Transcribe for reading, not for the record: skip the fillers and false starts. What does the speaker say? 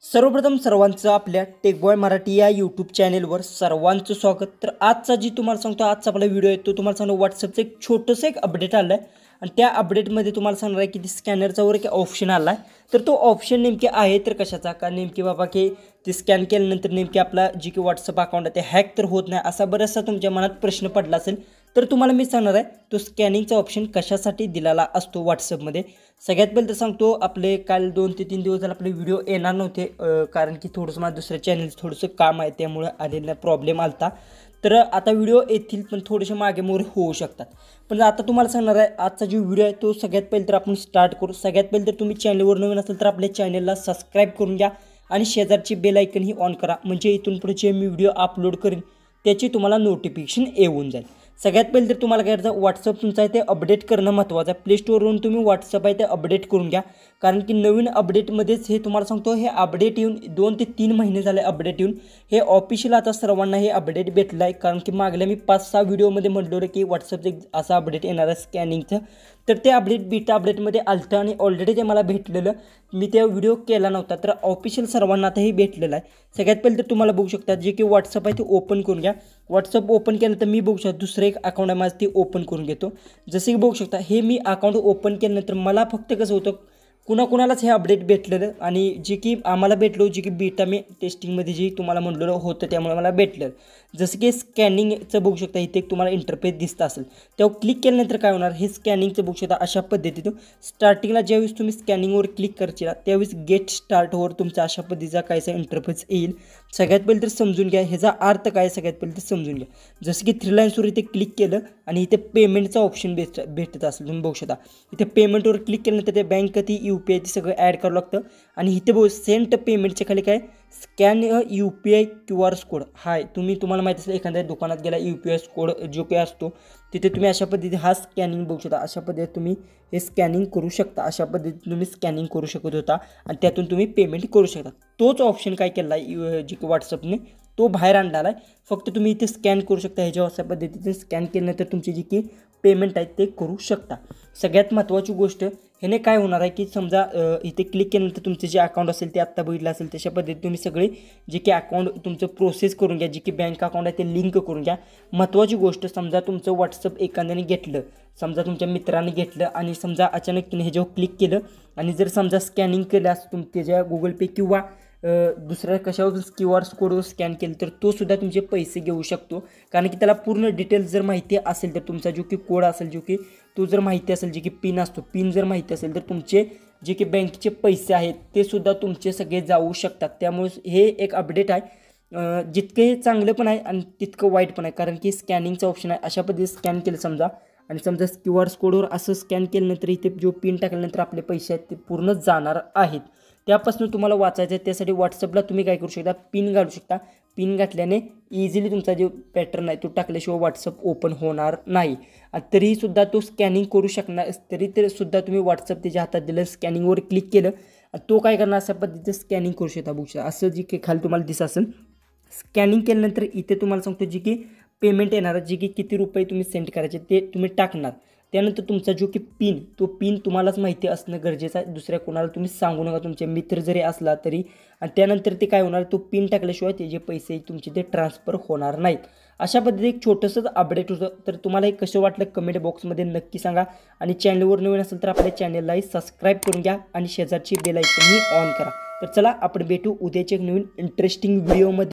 सर्वप्रथम सर्वांचं आपल्या टेकबॉय मराठी या यूट्यूब चॅनेलवर सर्वांचं स्वागत। तर आजचा जी तुम्हाला सांगतो आजचा आपला व्हिडिओ आहे तो तुम्हाला सांगतो व्हॉट्सअपचं एक छोटंसं अपडेट आलं आहे आणि त्या अपडेटमध्ये तुम्हाला सांगणार आहे की स्कॅनरचा वर एक ऑप्शन आला आहे। तर तो ऑप्शन नेमके आहे तर कशाचा का नेमके बाबा की ते स्कॅन केल्यानंतर नेमके आपला जी की व्हॉट्सअप अकाउंट आहे ते हॅक तर होत नाही असा बराचसा तुमच्या मनात प्रश्न पडला असेल। तर तुम्हाला मी सांगणार आहे तो स्कॅनिंगचा ऑप्शन कशासाठी दिलेला असतो व्हॉट्सअपमध्ये। सगळ्यात पहिले तर सांगतो आपले काल 2 ते 3 दिवस झाले आपले व्हिडिओ येणार नव्हते कारण की थोडंसं माझं दुसऱ्या चॅनल थोडंसं काम आहे त्यामुळे आलेला प्रॉब्लेम आलता। तर आता व्हिडिओ येतील पण थोडेसे मागे मोरे होऊ शकतात। पण आता तुम्हाला सांगणार आहे आजचा जो व्हिडिओ आहे तो सगळ्यात पहिले तर आपण स्टार्ट करू। सगळ्यात पहिले तर तुम्ही चॅनलवर नवीन असेल तर आपल्या चॅनलला सबस्क्राइब करून घ्या आणि शेजारची बेल आयकन ही ऑन करा म्हणजे इथून पुढे जे मी व्हिडिओ अपलोड करेन त्याची तुम्हाला नोटिफिकेशन येऊन जाईल। सगळ्यात पहिले तर तुम्हाला काय करायचं व्हॉट्सअप तुमचं आहे ते अपडेट करणं महत्त्वाचं आहे। प्ले स्टोरवरून तुम्ही व्हॉट्सअप आहे ते अपडेट करून घ्या कारण की नवीन अपडेटमध्येच हे तुम्हाला सांगतो हे अपडेट येऊन 2 ते 3 महिने झाले अपडेट येऊन हे ऑफिशियल आता सर्वांना हे अपडेट भेटलं आहे कारण की मागल्या मी 5-6 व्हिडिओमध्ये म्हटलं होतं की व्हॉट्सअपचं एक असं अपडेट येणार आहे स्कॅनिंगचं। तर ते अपडेट बीटा अपडेटमध्ये आलं आणि ऑलरेडी ते मला भेटलेलं मी ते व्हिडिओ केला नव्हता तर ऑफिशियल सर्वांना आता हे भेटलेलं आहे। सगळ्यात पहिले तर तुम्हाला बघू शकता जे की व्हॉट्सअप आहे ते ओपन करून घ्या। व्हॉट्सअप ओपन केलं तर मी बघू शकता दुसरं एक अकाउंट आहे माझं ते ओपन करून घेतो। जसे की बघू शकता हे मी अकाउंट ओपन केल्यानंतर मला फक्त कसं होतं कुणाकुणालाच हे अपडेट भेटलेलं आणि जे की आम्हाला भेटलो जे की बीटा मी टेस्टिंगमध्ये जे तुम्हाला म्हटलेलं होतं त्यामुळे मला भेटलं। जसं की स्कॅनिंगचं बघू शकता इथे एक तुम्हाला इंटरफेस दिसतं असेल तेव्हा क्लिक केल्यानंतर काय होणार हे स्कॅनिंगचं बघू शकता अशा पद्धतीनं स्टार्टिंगला ज्यावेळेस तुम्ही स्कॅनिंगवर क्लिक करशील त्यावेळेस गेट स्टार्टवर तुमचा अशा पद्धतीचा कायचा इंटरफेस येईल। सगळ्यात पहिले तर समजून घ्या ह्याचा अर्थ काय सगळ्यात पहिले तर समजून घ्या। जसं की 3 लाईन्सवर इथे क्लिक केलं आणि इथे पेमेंटचा ऑप्शन भेटत असेल तुम्ही बघू शकता इथे पेमेंटवर क्लिक केल्यानंतर ते बँक ती UPI ते सगळं ॲड करावं लागतं आणि इथे बघू सेंट पेमेंटच्या खाली काय स्कॅन UPI QR कोड हाय तुम्हाला माहिती असेल एखाद्या दुकानात गेला UPI कोड जो काही असतो तिथे तुम्ही अशा पद्धतीने हा स्कॅनिंग बघू शकता अशा पद्धतीने तुम्ही हे स्कॅनिंग करू शकता। अशा पद्धतीने तुम्ही स्कॅनिंग करू शकत होता आणि त्यातून तुम्ही पेमेंट करू शकता। तोच ऑप्शन काय केला आहे जे की व्हॉट्सअपने तो बाहेर आणला आहे फक्त तुम्ही इथे स्कॅन करू शकता ह्याच्या अशा पद्धतीने स्कॅन केल्यानंतर तुमची जी की पेमेंट आहे ते करू शकता। सगळ्यात महत्त्वाची गोष्ट ह्याने काय होणार आहे की समजा इथे क्लिक केल्यानंतर तुमचे जे अकाउंट असेल ते आत्ता बघितलं असेल तशा पद्धतीने तुम्ही सगळे जे की अकाउंट तुमचं प्रोसेस करून घ्या जे की बँक अकाउंट आहे ते लिंक करून घ्या। महत्त्वाची गोष्ट समजा तुमचं व्हॉट्सअप एखाद्याने घेतलं समजा तुमच्या मित्राने घेतलं आणि समजा अचानक तिने ह्याच्यावर क्लिक केलं आणि जर समजा स्कॅनिंग केलं असं त्याच्या गुगल पे किंवा दुसऱ्या कशावर QR कोडवर स्कॅन केलं तर तो सुद्धा तुमचे पैसे घेऊ शकतो कारण की त्याला पूर्ण डिटेल्स जर माहिती असेल तर तुमचा जो की कोड असेल जो की तो जर माहिती असेल जे की पिन असतो पिन जर माहिती असेल तर तुमचे जे की बँकेचे पैसे आहेत ते सुद्धा तुमचे सगळे जाऊ शकतात। त्यामुळे हे एक अपडेट आहे जितके चांगलं पण आहे आणि तितकं वाईट पण आहे कारण की स्कॅनिंगचा ऑप्शन आहे अशा पद्धतीने स्कॅन केलं समजा आणि समजा QR कोडवर असं स्कॅन केल्यानंतर इथे जो पिन टाकल्यानंतर आपले पैसे आहेत ते पूर्ण जाणार आहेत। त्यापासून तुम्हाला वाचायचं आहे त्यासाठी व्हॉट्सअपला तुम्ही काय करू शकता पिन घालू शकता। पिन घातल्याने इझिली तुमचा जो पॅटर्न आहे तो टाकल्याशिवाय व्हॉट्सअप ओपन होणार नाही तरीसुद्धा तो स्कॅनिंग करू शकणार तरी सुद्धा तुम्ही व्हॉट्सअप त्याच्या हातात दिलं स्कॅनिंगवर क्लिक केलं तो काय करणार अशा पद्धतीचं स्कॅनिंग करू शकता बघू शकता असं जी की खाली तुम्हाला दिसत असेल। स्कॅनिंग केल्यानंतर इथे तुम्हाला सांगतो जी की पेमेंट येणार जी की किती रुपये तुम्ही सेंड करायचे ते तुम्ही टाकणार त्यानंतर तुमचा जो की पिन तो पिन तुम्हालाच माहिती असणं गरजेचं आहे दुसऱ्या कोणाला तुम्ही सांगू नका तुमचे मित्र जरी असला तरी आणि त्यानंतर ते काय होणार तो पिन टाकल्याशिवाय ते जे पैसे तुमचे ते ट्रान्सफर होणार नाहीत। अशा पद्धतीने एक छोटंसं अपडेट होतं तर तुम्हाला हे कसं वाटलं कमेंट बॉक्समध्ये नक्की सांगा आणि चॅनलवर नवीन असेल तर आपल्या चॅनललाही सबस्क्राईब करून घ्या आणि शेजारची बेल आयकनही ऑन करा। तर चला आपण भेटू उद्याच्या एक नवीन इंटरेस्टिंग व्हिडिओमध्ये।